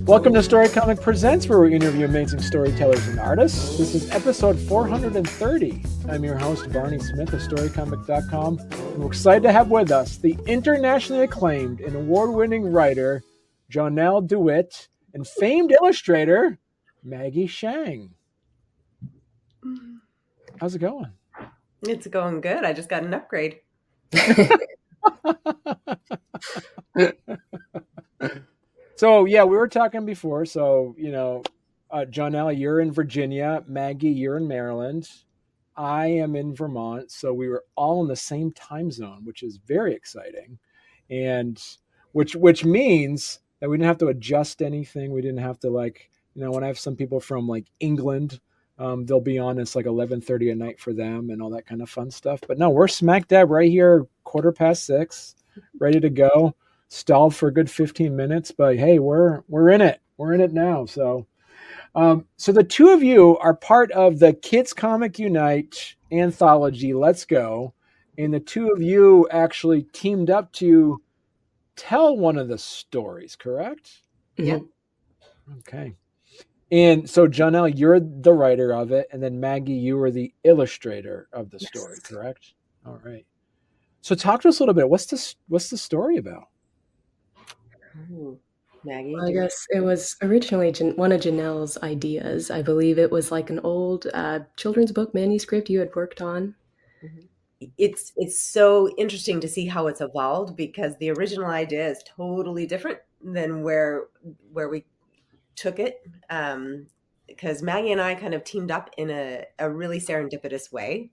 Welcome to Storycomic Presents, where we interview amazing storytellers and artists. This is episode 430. I'm your host, Barney Smith of Storycomic.com. And we're excited to have with us the internationally acclaimed and award-winning writer, Johnell DeWitt, and famed illustrator, Maggie Shang. How's it going? It's going good. I just got an upgrade. So, yeah, we were talking before. So, Johnell, you're in Virginia. Maggie, you're in Maryland. I am in Vermont. So we were all in the same time zone, which is very exciting. And which means that we didn't have to adjust anything. We didn't have to when I have some people from England, they'll be on, it's 11:30 at night for them and all that kind of fun stuff. But no, we're smack dab right here, 6:15, ready to go. Stalled for a good 15 minutes, but hey, we're in it. We're in it now. So the two of you are part of the Kids Comic Unite Anthology. Let's go. And the two of you actually teamed up to tell one of the stories, correct? Yeah. Okay. And so, Johnell, you're the writer of it, and then Maggie, you were the illustrator of the story, correct? All right. So talk to us a little bit. What's the story about? Maggie? Well, I guess it was originally one of Janelle's ideas. I believe it was an old children's book manuscript you had worked on. It's so interesting to see how it's evolved, because the original idea is totally different than where we took it. Because Maggie and I kind of teamed up in a really serendipitous way.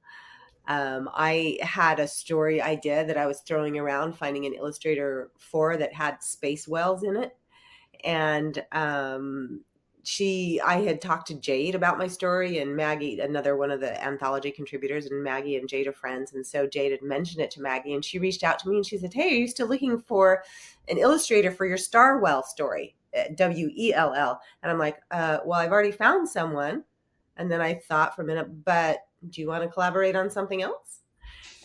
I had a story idea that I was throwing around, finding an illustrator for that had space whales in it. And I had talked to Jade about my story, and Maggie, another one of the anthology contributors, and Maggie and Jade are friends. And so Jade had mentioned it to Maggie, and she reached out to me and she said, "Hey, are you still looking for an illustrator for your star whale story? WELL." And I'm like, well, I've already found someone. And then I thought for a minute, but do you want to collaborate on something else?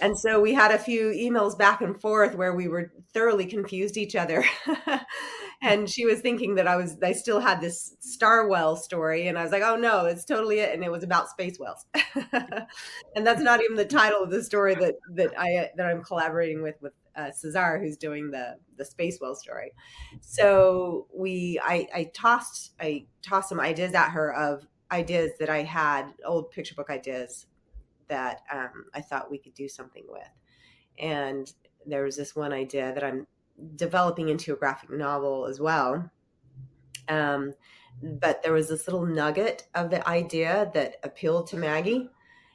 And so we had a few emails back and forth where we were thoroughly confused each other. And she was thinking that I still had this star whale story. And I was like, oh no, it's totally it. And it was about space whales. And that's not even the title of the story that I'm collaborating with Cesar, who's doing the space whale story. So I tossed some ideas at her of ideas that I had, old picture book ideas that I thought we could do something with. And there was this one idea that I'm developing into a graphic novel as well. But there was this little nugget of the idea that appealed to Maggie.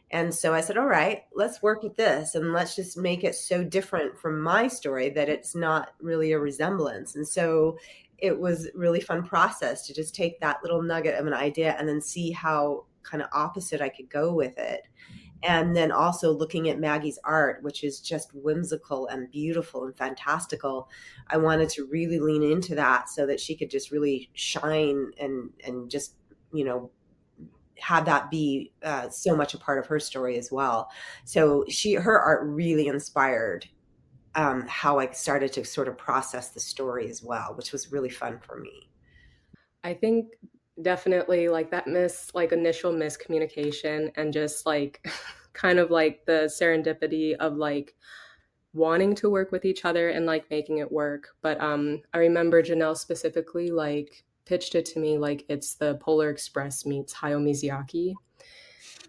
And so I said, all right, let's work with this, and let's just make it so different from my story that it's not really a resemblance. And so it was a really fun process to just take that little nugget of an idea and then see how kind of opposite I could go with it. And then also looking at Maggie's art, which is just whimsical and beautiful and fantastical. I wanted to really lean into that so that she could just really shine and just, have that be so much a part of her story as well. So her art really inspired how I started to sort of process the story as well, which was really fun for me. I think definitely that initial miscommunication and just kind of the serendipity of wanting to work with each other and like making it work. But I remember Johnell specifically pitched it to me it's the Polar Express meets Hayao Miyazaki.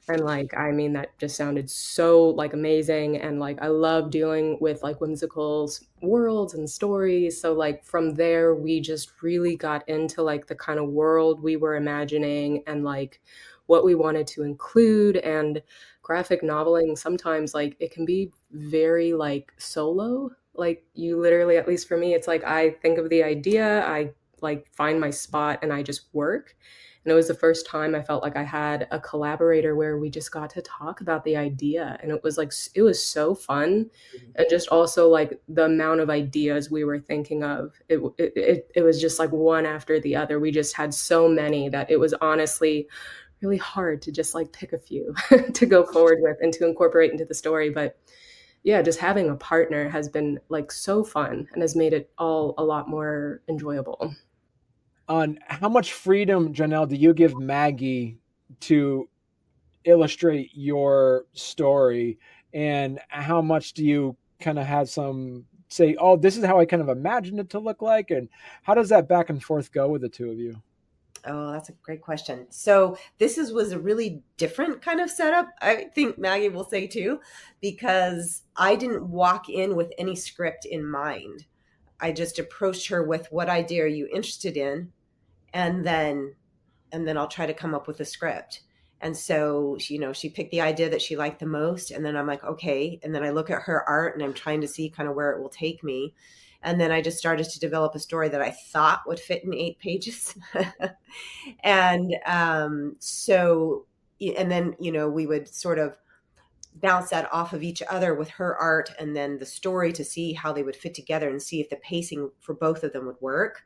And I mean, that just sounded so amazing. And I love dealing with whimsical worlds and stories. So from there, we just really got into the kind of world we were imagining and what we wanted to include. And graphic noveling, sometimes it can be very solo. You literally, at least for me, it's I think of the idea, I like find my spot and I just work. And it was the first time I felt like I had a collaborator where we just got to talk about the idea. And it was like, it was so fun. And just also like the amount of ideas we were thinking of, it was just like one after the other. We just had so many that it was honestly really hard to just like pick a few to go forward with and to incorporate into the story. But yeah, just having a partner has been like so fun and has made it all a lot more enjoyable. On how much freedom, Johnell, do you give Maggie to illustrate your story, and how much do you kind of have some say, oh, this is how I kind of imagined it to look like, and how does that back and forth go with the two of you? Oh, that's a great question. So was a really different kind of setup. I think Maggie will say too, because I didn't walk in with any script in mind. I just approached her with, what idea are you interested in? And then I'll try to come up with a script. And so, she picked the idea that she liked the most. And then I'm like, okay. And then I look at her art and I'm trying to see kind of where it will take me. And then I just started to develop a story that I thought would fit in 8 pages. And and then, we would sort of bounce that off of each other with her art and then the story to see how they would fit together and see if the pacing for both of them would work.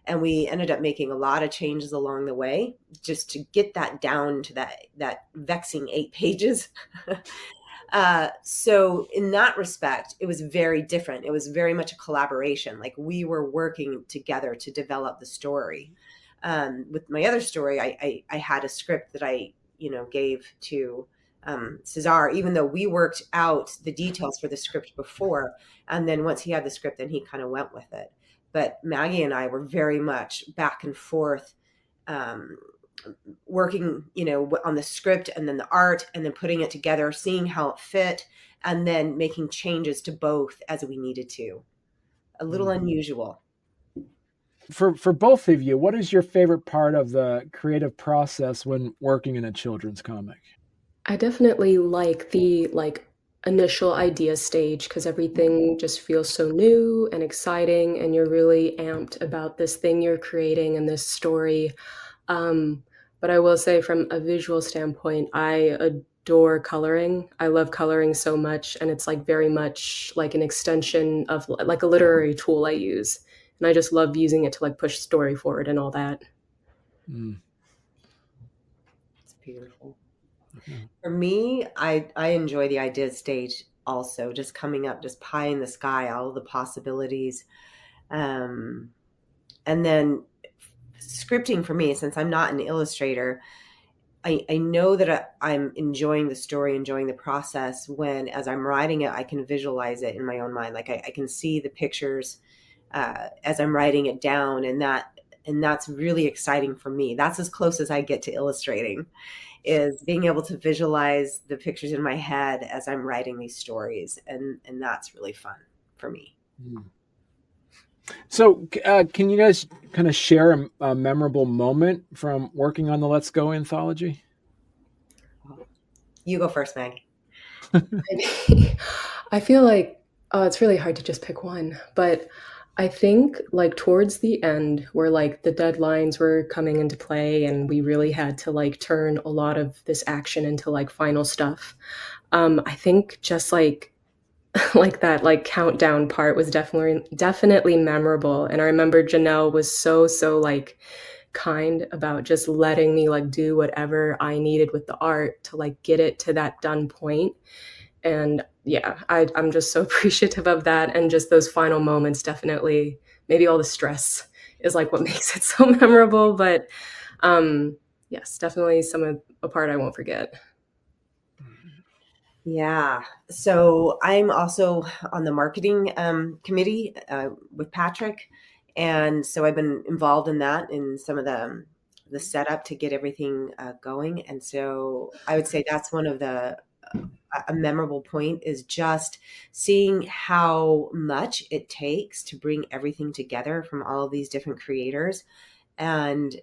And we ended up making a lot of changes along the way just to get that down to that vexing 8 pages. So in that respect, it was very different. It was very much a collaboration. Like, we were working together to develop the story. With my other story, I had a script that I, gave to Cesar, even though we worked out the details for the script before. And then once he had the script, then he kind of went with it. But Maggie and I were very much back and forth, working, on the script and then the art and then putting it together, seeing how it fit, and then making changes to both as we needed to. A little unusual. For both of you, what is your favorite part of the creative process when working in a children's comic? I definitely like the initial idea stage because everything just feels so new and exciting and you're really amped about this thing you're creating and this story. But I will say from a visual standpoint, I adore coloring. I love coloring so much and it's like very much like an extension of like a literary tool I use. And I just love using it to like push story forward and all that. It's beautiful. For me, I enjoy the idea stage also, just coming up, just pie in the sky, all of the possibilities. And then scripting for me, since I'm not an illustrator, I know that I'm enjoying the story, enjoying the process when, as I'm writing it, I can visualize it in my own mind. Like I can see the pictures as I'm writing it down, and that's really exciting for me. That's as close as I get to illustrating, is being able to visualize the pictures in my head as I'm writing these stories. And that's really fun for me. So can you guys kind of share a memorable moment from working on the Let's Go anthology? You go first, Maggie. I feel like it's really hard to just pick one, but I think like towards the end where like the deadlines were coming into play and we really had to like turn a lot of this action into like final stuff. I think just like like that like countdown part was definitely memorable. And I remember Johnell was so like kind about just letting me like do whatever I needed with the art to like get it to that done point. And yeah, I'm just so appreciative of that. And just those final moments, definitely, maybe all the stress is like what makes it so memorable. But yes, definitely a part I won't forget. Yeah. So I'm also on the marketing committee with Patrick. And so I've been involved in that, in some of the setup to get everything going. And so I would say that's one of a memorable point, is just seeing how much it takes to bring everything together from all of these different creators, and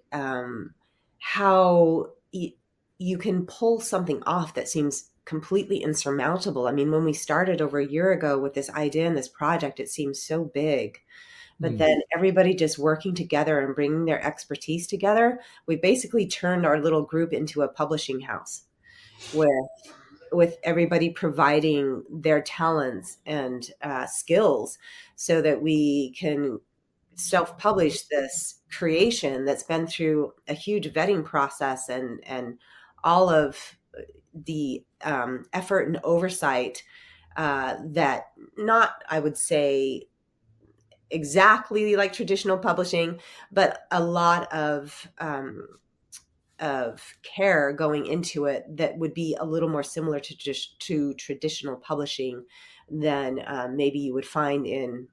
how you can pull something off that seems completely insurmountable. I mean, when we started over a year ago with this idea and this project, it seemed so big, but then everybody just working together and bringing their expertise together, we basically turned our little group into a publishing house with everybody providing their talents and skills so that we can self-publish this creation that's been through a huge vetting process and all of the effort and oversight that not, I would say, exactly like traditional publishing, but a lot of care going into it that would be a little more similar to traditional publishing than maybe you would find in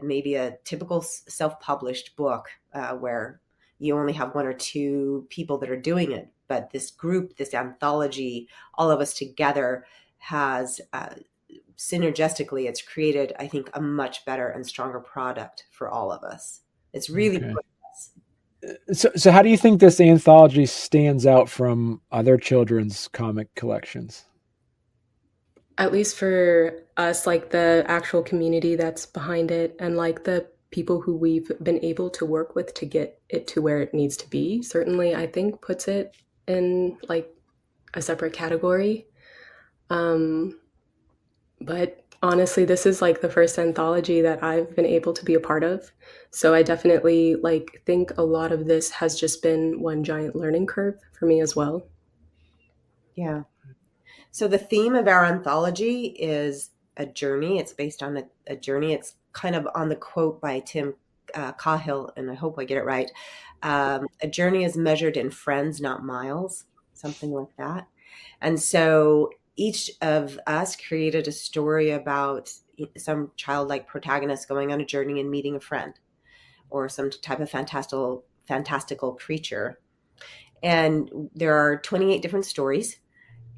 maybe a typical self-published book where you only have one or two people that are doing it. But this group, this anthology, all of us together has synergistically, it's created, I think, a much better and stronger product for all of us. It's really Okay. So how do you think this anthology stands out from other children's comic collections? At least for us, like the actual community that's behind it and like the people who we've been able to work with to get it to where it needs to be, certainly I think puts it in like a separate category. But honestly, this is like the first anthology that I've been able to be a part of. So I definitely like think a lot of this has just been one giant learning curve for me as well. Yeah. So the theme of our anthology is a journey. It's based on a journey. It's kind of on the quote by Tim Cahill, and I hope I get it right. A journey is measured in friends, not miles, something like that. And so each of us created a story about some childlike protagonist going on a journey and meeting a friend or some type of fantastical creature. And there are 28 different stories.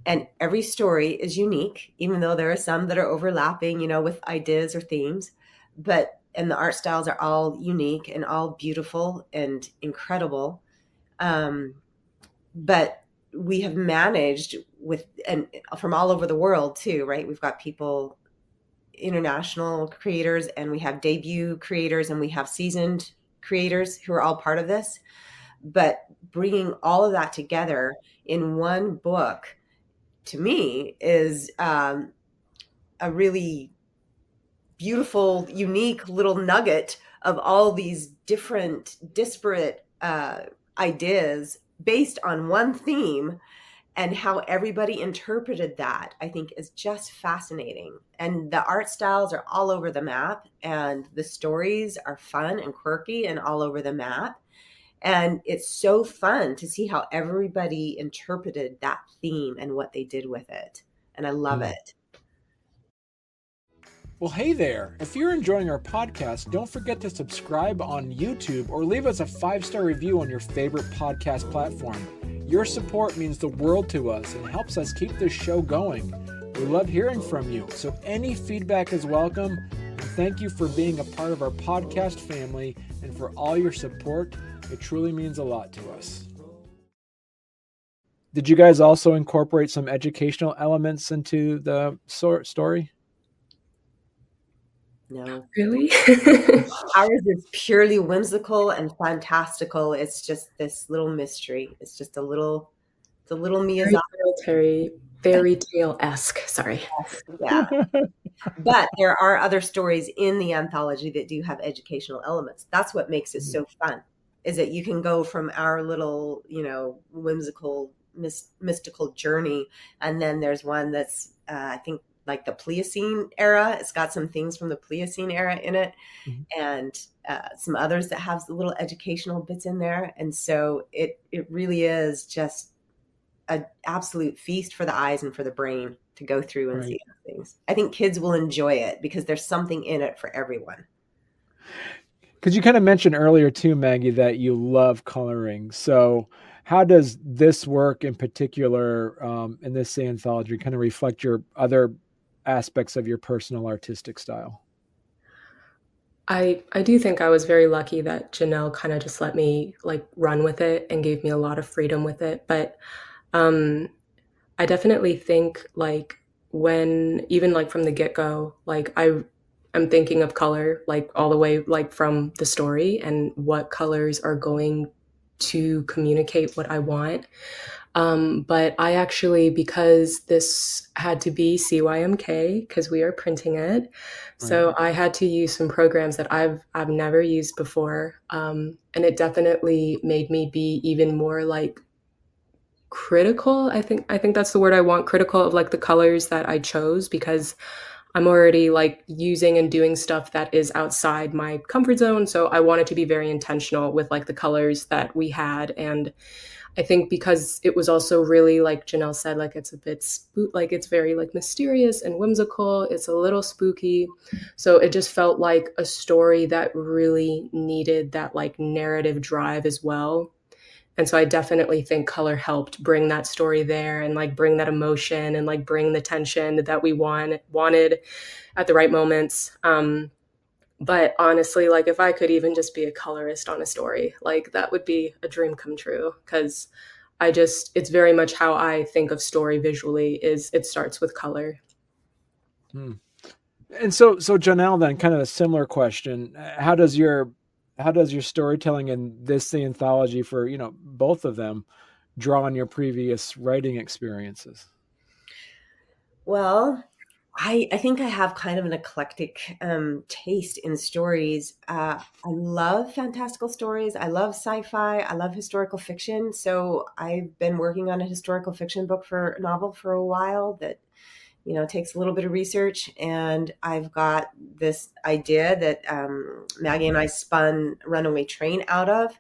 And every story is unique, even though there are some that are overlapping, with ideas or themes. And the art styles are all unique and all beautiful and incredible. But we have managed and from all over the world too, right? We've got people, international creators, and we have debut creators, and we have seasoned creators who are all part of this. But bringing all of that together in one book, to me, is a really beautiful, unique little nugget of all these different, disparate ideas based on one theme, and how everybody interpreted that, I think, is just fascinating. And the art styles are all over the map, and the stories are fun and quirky and all over the map. And it's so fun to see how everybody interpreted that theme and what they did with it. And I love it. Well, hey there. If you're enjoying our podcast, don't forget to subscribe on YouTube or leave us a 5-star review on your favorite podcast platform. Your support means the world to us and helps us keep this show going. We love hearing from you, so any feedback is welcome. And thank you for being a part of our podcast family and for all your support. It truly means a lot to us. Did you guys also incorporate some educational elements into the story? No. Really? Ours is purely whimsical and fantastical. It's just this little mystery. It's just a little Miyazaki. Fairy tale-esque. Sorry. Yeah. But there are other stories in the anthology that do have educational elements. That's what makes it so fun, is that you can go from our little, whimsical, mystical journey. And then there's one that's, I think, like the Pliocene era. It's got some things from the Pliocene era in it, and some others that have little educational bits in there. And so it really is just an absolute feast for the eyes and for the brain to go through and see those things. I think kids will enjoy it because there's something in it for everyone. Because you kind of mentioned earlier too, Maggie, that you love coloring. So how does this work in particular in this anthology kind of reflect your other aspects of your personal artistic style? I do think I was very lucky that Johnell kind of just let me like run with it and gave me a lot of freedom with it. But I definitely think like when, even like from the get-go, like I I'm thinking of color, like all the way like from the story and what colors are going to communicate what I want. But I actually, because this had to be CYMK, because we are printing it, Right. so I had to use some programs that I've never used before, and it definitely made me be even more like critical. I think that's the word I want, critical of like the colors that I chose, because I'm already like using and doing stuff that is outside my comfort zone. So I wanted to be very intentional with like the colors that we had. And I think because it was also really, like Johnell said, like it's a bit like it's very like mysterious and whimsical. It's a little spooky. So it just felt like a story that really needed that like narrative drive as well. And so I definitely think color helped bring that story there and like bring that emotion and like bring the tension that we wanted at the right moments. But honestly, like if I could even just be a colorist on a story, like that would be a dream come true. Because it's very much how I think of story visually, is it starts with color. Hmm. And so Janelle, then kind of a similar question. How does your storytelling in this the anthology for, both of them draw on your previous writing experiences? Well, I think I have kind of an eclectic taste in stories. I love fantastical stories. I love sci-fi. I love historical fiction. So I've been working on a historical fiction novel for a while that takes a little bit of research. And I've got this idea that Maggie and I spun Runaway Train out of.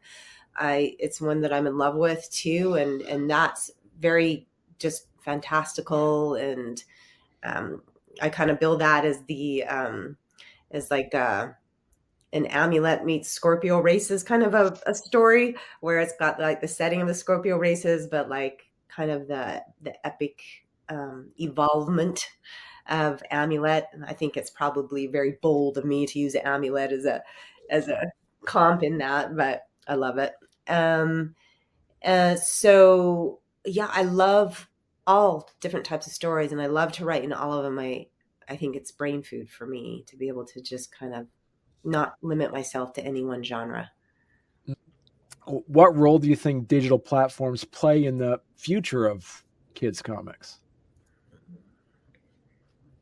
It's one that I'm in love with too, and that's very just fantastical and um, I kind of build that as the as like an Amulet meets Scorpio races kind of a story where it's got like the setting of the Scorpio races, but like kind of the epic evolvement of Amulet. And I think it's probably very bold of me to use Amulet as a comp in that, but I love it. Um, so yeah, I love all different types of stories, and I love to write in all of them. I think it's brain food for me to be able to just kind of not limit myself to any one genre. What role do you think digital platforms play in the future of kids comics?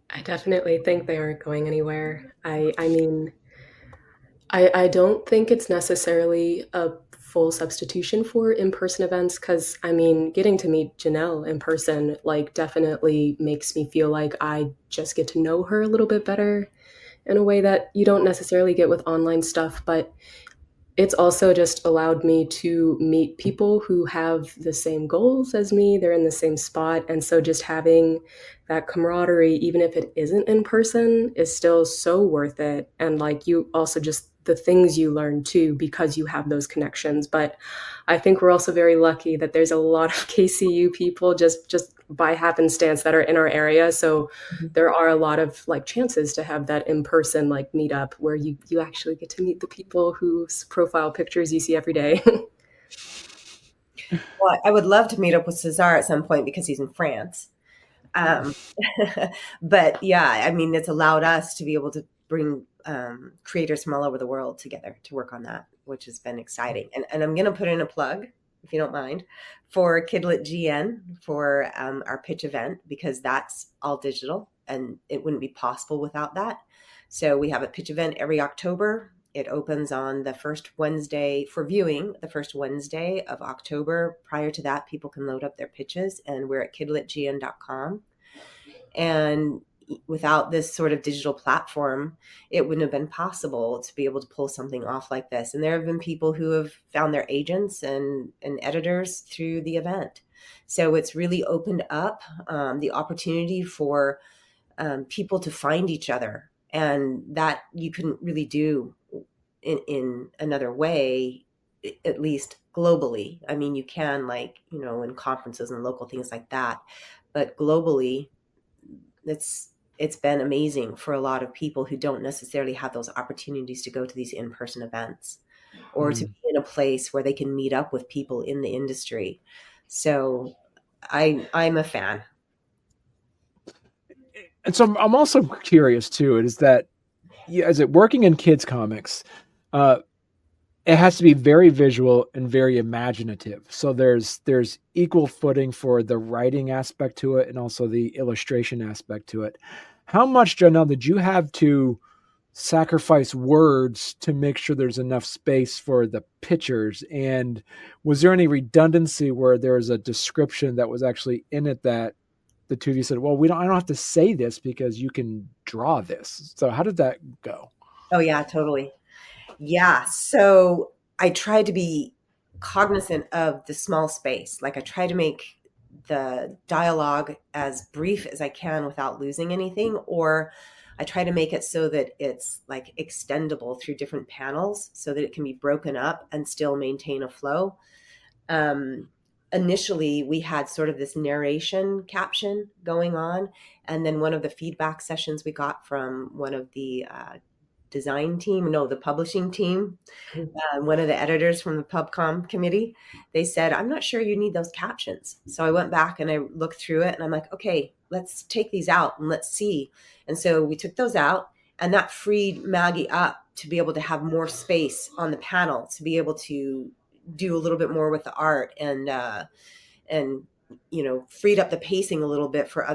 I definitely think they aren't going anywhere. I don't think it's necessarily a full substitution for in-person events, because I mean, getting to meet Janelle in person like definitely makes me feel like I just get to know her a little bit better in a way that you don't necessarily get with online stuff. But it's also just allowed me to meet people who have the same goals as me. They're in the same spot. And so just having that camaraderie, even if it isn't in person, is still so worth it. And like you also just the things you learn too, because you have those connections. But I think we're also very lucky that there's a lot of KCU people just by happenstance that are in our area. So there are a lot of like chances to have that in person like meetup where you actually get to meet the people whose profile pictures you see every day. Well, I would love to meet up with Cesar at some point because he's in France. Um, but yeah, I mean, it's allowed us to be able to bring creators from all over the world together to work on that, which has been exciting. And I'm going to put in a plug, if you don't mind, for Kidlit GN for our pitch event, because that's all digital and it wouldn't be possible without that. So we have a pitch event every October. It opens on the first Wednesday for viewing, the first Wednesday of October. Prior to that, people can load up their pitches, and we're at kidlitgn.com. And without this sort of digital platform, it wouldn't have been possible to be able to pull something off like this. And there have been people who have found their agents and editors through the event. So it's really opened up the opportunity for people to find each other. And that you couldn't really do in another way, at least globally. I mean, you can, like, in conferences and local things like that. But globally, it's been amazing for a lot of people who don't necessarily have those opportunities to go to these in-person events or to Hmm. be in a place where they can meet up with people in the industry. So I'm a fan. And so I'm also curious too. Is that as it working in kids comics, uh, it has to be very visual and very imaginative. So there's equal footing for the writing aspect to it and also the illustration aspect to it. How much, Johnell, did you have to sacrifice words to make sure there's enough space for the pictures? And was there any redundancy where there was a description that was actually in it that the two of you said, well, I don't have to say this because you can draw this. So how did that go? Oh yeah, totally. Yeah. So I tried to be cognizant of the small space. Like I try to make the dialogue as brief as I can without losing anything, or I try to make it so that it's like extendable through different panels so that it can be broken up and still maintain a flow. Um, Initially, we had sort of this narration caption going on. And then one of the feedback sessions we got from one of the design team, no, the publishing team, one of the editors from the PubCom committee, they said, I'm not sure you need those captions. So I went back and I looked through it and I'm like, okay, let's take these out and let's see. And so we took those out and that freed Maggie up to be able to have more space on the panel, to be able to do a little bit more with the art and freed up the pacing a little bit for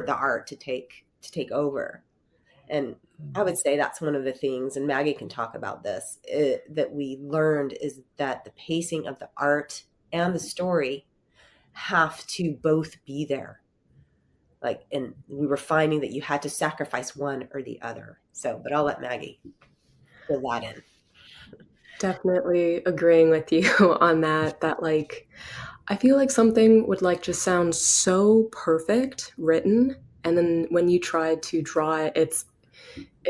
the art to take over. And I would say that's one of the things, and Maggie can talk about this, that we learned is that the pacing of the art and the story have to both be there. And we were finding that you had to sacrifice one or the other. So, but I'll let Maggie fill that in. Definitely agreeing with you on that like I feel like something would like just sound so perfect written, and then when you try to draw it, it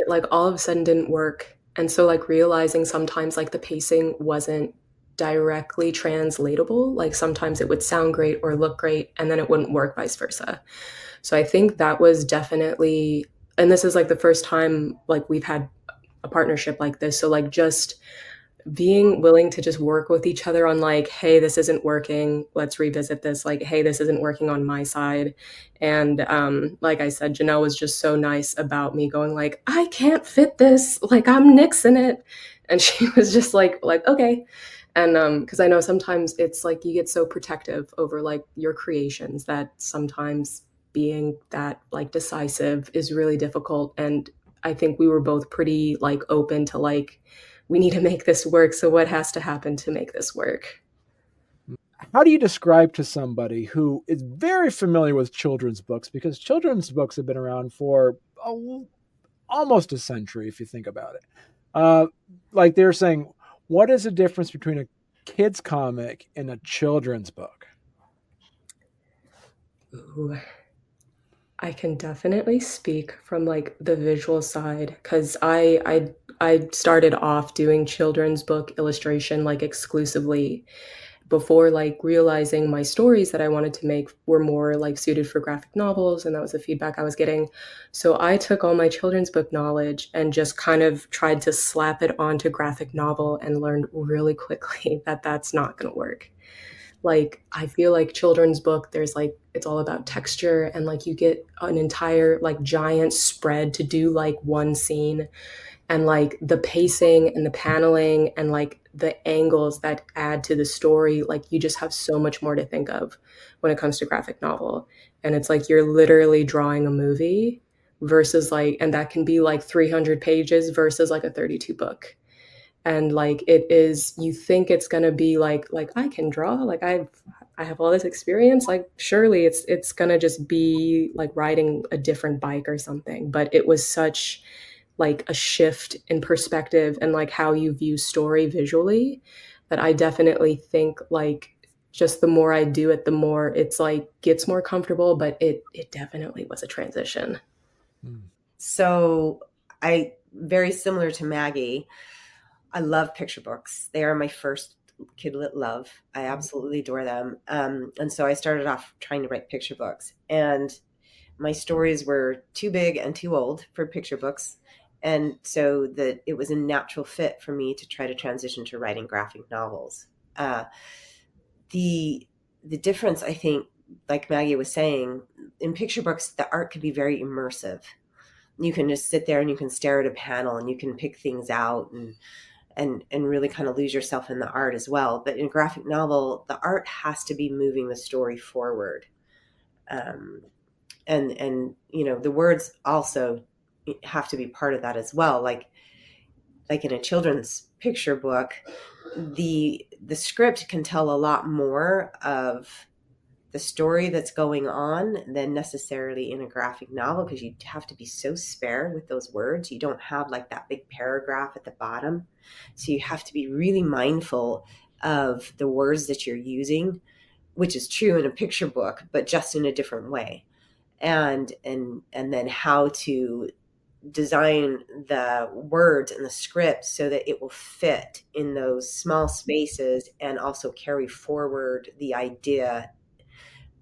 like all of a sudden didn't work. And so like realizing sometimes like the pacing wasn't directly translatable, like sometimes it would sound great or look great and then it wouldn't work vice versa. So I think that was definitely, and this is like the first time like we've had a partnership like this, so like just being willing to just work with each other on like, hey, this isn't working, let's revisit this, like, hey, this isn't working on my side. And like I said, Johnell was just so nice about me going like, I can't fit this, like I'm nixing it. And she was just like okay. And because I know sometimes it's like you get so protective over like your creations that sometimes being that like decisive is really difficult. And I think we were both pretty like open to like, we need to make this work. So what has to happen to make this work? How do you describe to somebody who is very familiar with children's books, because children's books have been around for almost a century, if you think about it? Like they're saying, what is the difference between a kid's comic and a children's book? Ooh, I can definitely speak from like the visual side because I started off doing children's book illustration like exclusively before like realizing my stories that I wanted to make were more like suited for graphic novels, and that was the feedback I was getting. So I took all my children's book knowledge and just kind of tried to slap it onto graphic novel and learned really quickly that that's not going to work. Like I feel like children's book there's like it's all about texture and like you get an entire like giant spread to do like one scene, and like the pacing and the paneling and like the angles that add to the story, like you just have so much more to think of when it comes to graphic novel. And it's like you're literally drawing a movie versus like, and that can be like 300 pages versus like a 32 book. And like it is, you think it's going to be like I can draw, like I have all this experience, like surely it's going to just be like riding a different bike or something. But it was such like a shift in perspective and like how you view story visually that I definitely think like just the more I do it, the more it's like gets more comfortable, but it definitely was a transition. So I very similar to Maggie. I love picture books. They are my first kidlit love. I absolutely adore them. And so I started off trying to write picture books, and my stories were too big and too old for picture books. And so that it was a natural fit for me to try to transition to writing graphic novels. The difference, I think, like Maggie was saying, in picture books, the art could be very immersive. you can just sit there and you can stare at a panel and you can pick things out and really kind of lose yourself in the art as well. But in a graphic novel, the art has to be moving the story forward. And you know, the words also have to be part of that as well. Like in a children's picture book, the script can tell a lot more of the story that's going on than necessarily in a graphic novel, because you have to be so spare with those words. You don't have like that big paragraph at the bottom. So you have to be really mindful of the words that you're using, which is true in a picture book, but just in a different way. And then how to design the words and the script so that it will fit in those small spaces and also carry forward the idea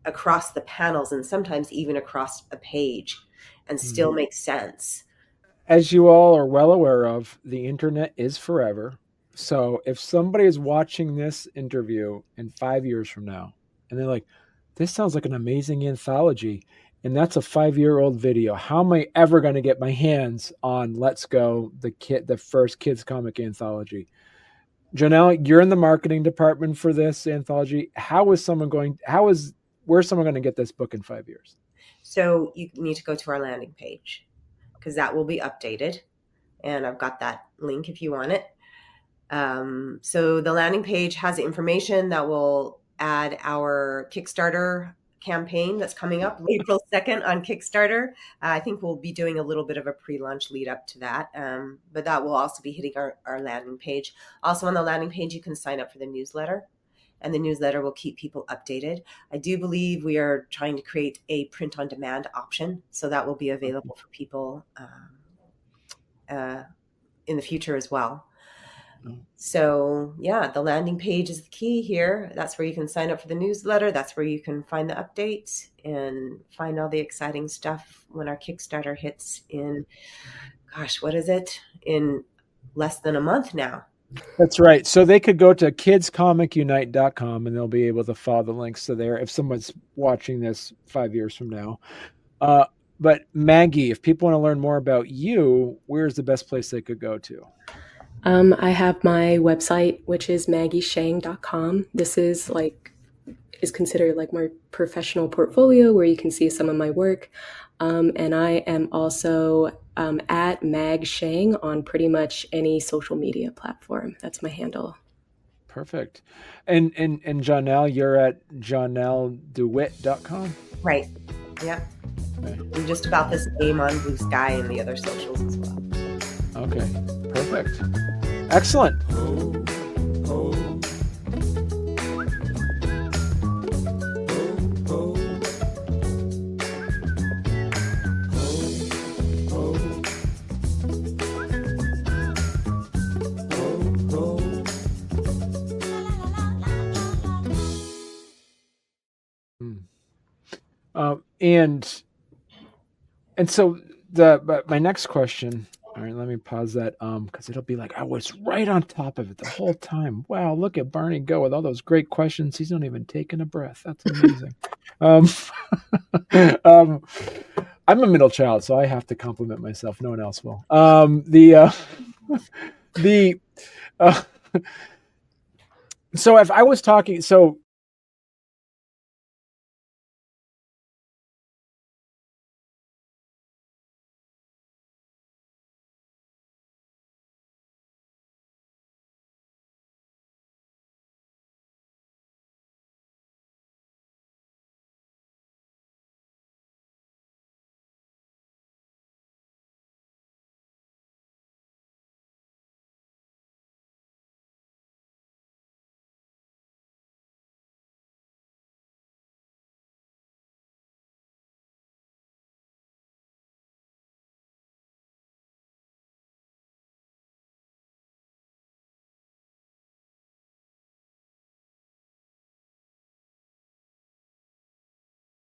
across the panels and sometimes even across a page and still make sense. As you all are well aware of, the internet is forever. So if somebody is watching this interview in 5 years from now and they're like, this sounds like an amazing anthology, and that's a 5-year-old video, how am I ever going to get my hands on Let's Go, the first kids comic anthology? Johnell, you're in the marketing department for this anthology. Where's someone going to get this book in 5 years? So you need to go to our landing page, because that will be updated. And I've got that link if you want it. So the landing page has information that will add our Kickstarter campaign that's coming up April 2nd on Kickstarter. I think we'll be doing a little bit of a pre-launch lead up to that. But that will also be hitting our landing page. Also on the landing page, you can sign up for the newsletter, and the newsletter will keep people updated. I do believe we are trying to create a print on demand option, so that will be available for people in the future as well. So yeah, the landing page is the key here. That's where you can sign up for the newsletter. That's where you can find the updates and find all the exciting stuff when our Kickstarter hits in, what is it? In less than a month now. That's right. So they could go to kidscomic.unite.com and they'll be able to follow the links to there if someone's watching this 5 years from now. But Maggie, if people want to learn more about you, where's the best place they could go to? I have my website, which is maggieshang.com. This is considered like my professional portfolio where you can see some of my work. And I am also at Mag Shang on pretty much any social media platform. That's my handle. Perfect. And Johnell, you're at JohnellDeWitt.com? Right. Yeah. Okay. I'm just about the same on Blue Sky and the other socials as well. Okay. Perfect. Excellent. And so my next question. All right, let me pause that because it'll be like I was right on top of it the whole time. Wow, look at Barney go with all those great questions. He's not even taking a breath. That's amazing. I'm a middle child, so I have to compliment myself. No one else will. So if I was talking, so